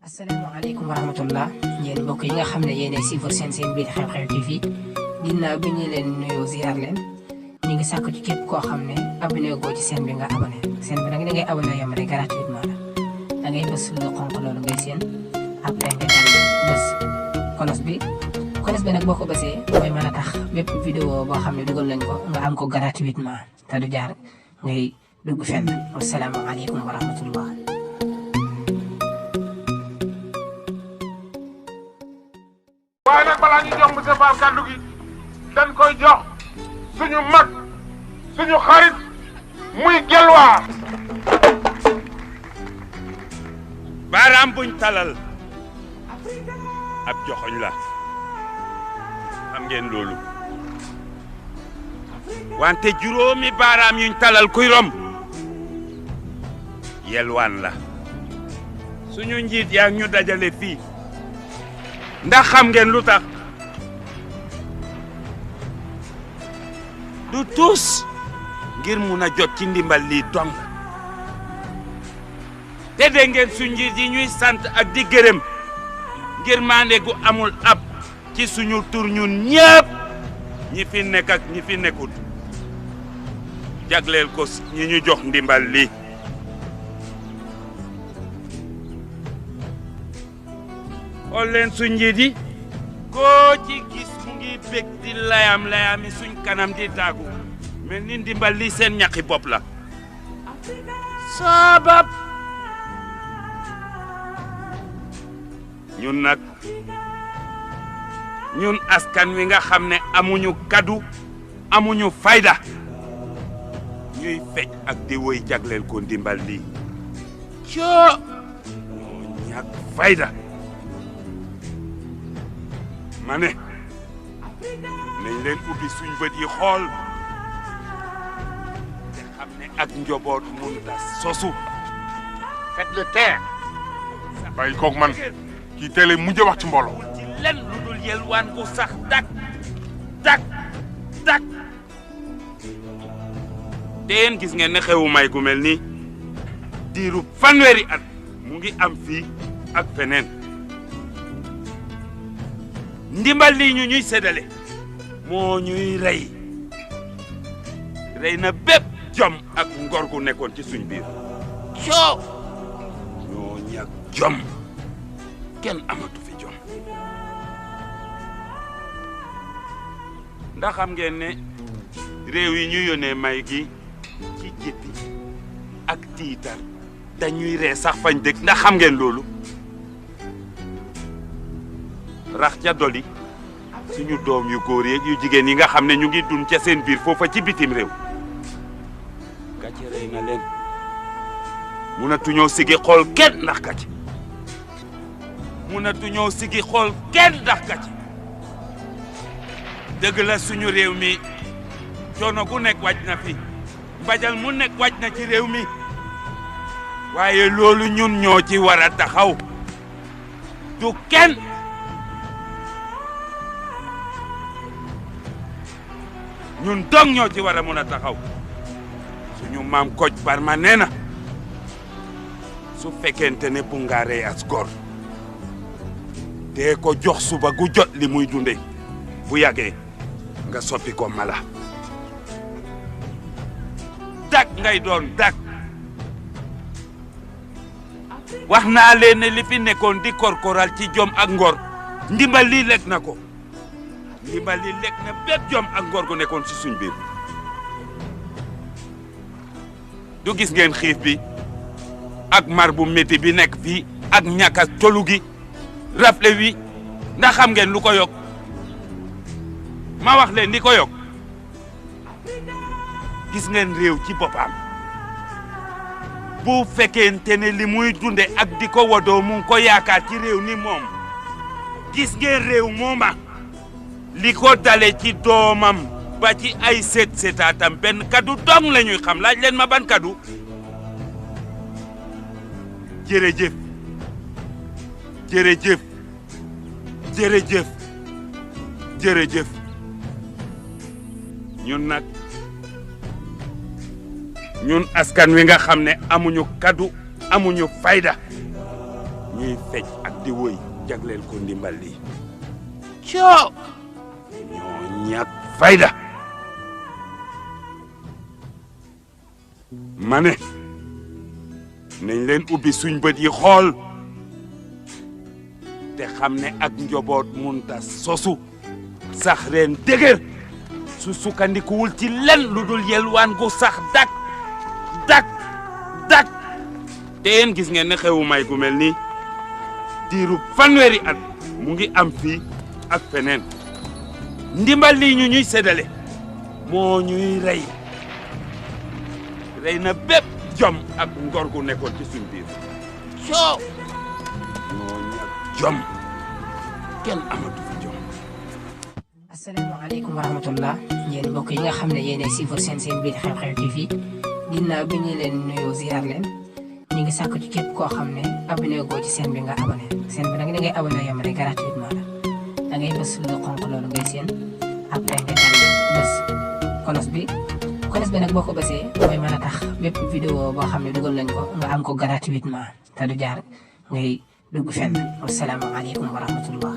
asalaamaaleykum wa rahmatullah yéen mbokk yi nga xam ne yéenay suivre seen biir Xew-Xew TV ginnaaw bi ñu leen nuyoo ziar leen ñu ngi sàkku ci képp koo xam ne abonné goo ci seen bi nga abonné seen bi nag da ngay abonné yam rek gratuitement la da ngay bës lu xonq loolu ngay seen après nga daal bës kolos bi nag boo ko bësee mooy mën a tax bépp vidéo boo xam ne dugal nañ ko nga am ko gratuitement te du jaar ngay dugg fenn wasalaamaaleykum wa rahmatullah. waaye nag balaa ñu jox monsieur Fall kàddu gi dañ koy jox suñu mag suñu xarit muy gelwaar baaraam buñ talal ab joxoñ la xam ngeen loolu wante juróomi baaraam yuñ talal kuy romb yelwaan la suñu njiit yaa ñu dajale fii ndax xam ngeen lu tax du tuus ngir mun a jot ci ndimbal lii dong te dégg ngeen suñu njiit yi ñuy sant ak di gërëm ngir maande gu amul ab ci suñu tur ñun ñëpp ñi fi nekk ak ñi fi nekkut jagleel ko ñi ñu jox ndimbal lii xool leen suñ njiit yi koo ci gis mu ngi bég di layam-layami suñ kanam di daagu mel ni ndimbal li seen ñaqi bopp la sabab ñun nag ñun askan wi nga xam ne amuñu kaddu amuñu fayda ñuy fecc ak di woy jagleel ko ndimbal lii coo ñoo ñàkk fayda ma ne nañ leen ubbi suñ bët yi xool te xam ne ak njaboot mun ta sosu faites le taire bàyyi koog man kii teel a mujj wax ci mbooloo ci len lu dul yelwaan gu sax dak te yéen gis ngeen ne xewu may gu mel nii diiru fanweeri at mu ngi am fii ak feneen ndimbal lii ñu ñuy séddale moo ñuy rey na bépp jom ak ngor gu nekkoon ci suñ biir coo ñoo ñàkk jom kenn amatu fi jom ndax xam ngeen ne réew yi ñu yónnee may gi ci jéppi ak tiitar dañuy ree sax fañ dëkk ndax xam ngeen loolu rax ca doli suñu doom yu góor yeeg yu jigéen yi nga xam ne ñu ngi dund ca seen biir foofa ci bitim réew gàcce rey na leen munatuñoo sigi xool kenn ndax gàcce munatuñoo sigi xool kenn ndax gàcce dëgg la suñu réew mi coono gu nekk wàcc na fi mbajal mu nekk wàcc na ci réew mi waaye loolu ñun ñoo ci war a taxaw du kenn ñun dong ñoo ci war a mën a taxaw suñu maam Kocc Barma nee na su fekkente ne bu nga rey as góor dee ko jox suba gu jot li muy dunde bu yàggee nga soppi ko mala dak ngay doon dak wax naa leen ne li fi nekkoon di korkoral ci jom ak ngor ndimbal lii lekk na ko ndimbal li lekk na bépp jom ak ngor gu nekkoon ci suñ biir du gis ngeen xiif bi ak mar bu métti bi nekk fii ak ñàkk a tolu gi rafle wi ndax xam ngeen lu ko yokk ma wax leen li ko yokk gis ngeen réew ci boppam bu fekkente ne li muy dunde ak di ko wodoo mu ngi ko yaakaar ci réew ni moom gis ngeen réew mooma li ko dale ci doomam ba ci ay seetaatam benn kaddu dong la ñuy xam laaj leen ma ban kaddu jërëjëf jërëjëf jërëjëf jërëjëf ñun nag ñun askan wi nga xam ne amuñu kaddu amuñu fayda ñuy fecc ak di woy jagleel ko ndimbal li coo ñoo ñàkk fayda ma ne nañ leen ubbi suñ bët yi xool te xam ne ak njoboot munta sosu sax reen dëgër su sukkandikuwul ci len lu dul yelwaan gu sax dak te yéen gis ngeen ne xewu may gu mel nii diiru fanweeri at mu ngi am fii ak feneen ndimbal lii ñu ñuy séddale moo ñuy rey na bépp jom ak ngor gu nekkoon ci suñ biir coo ñoo ñàkk jom kenn amatu fi jom. asalaamaaleykum wa rahmatullah yéen mbokk yi nga xam ne yéenay suivre seen biir Xew-Xew TV ginnaaw bi ñu leen nuyoo ziar leen ñu ngi sàkku ci képp koo xam ne abonné goo ci seen bi nga abonné seen bi nag da ngay abonné yam rek gratuitement la da ngay bës lu xonq loolu ngay seen après nga bës kolos bi nag boo ko bësee mooy mën a tax bépp vidéo boo xam ne dugal nañ ko nga am ko gratuitement te du jaar ngay dugg fenn wasalaamaaleykum wa rahmatullah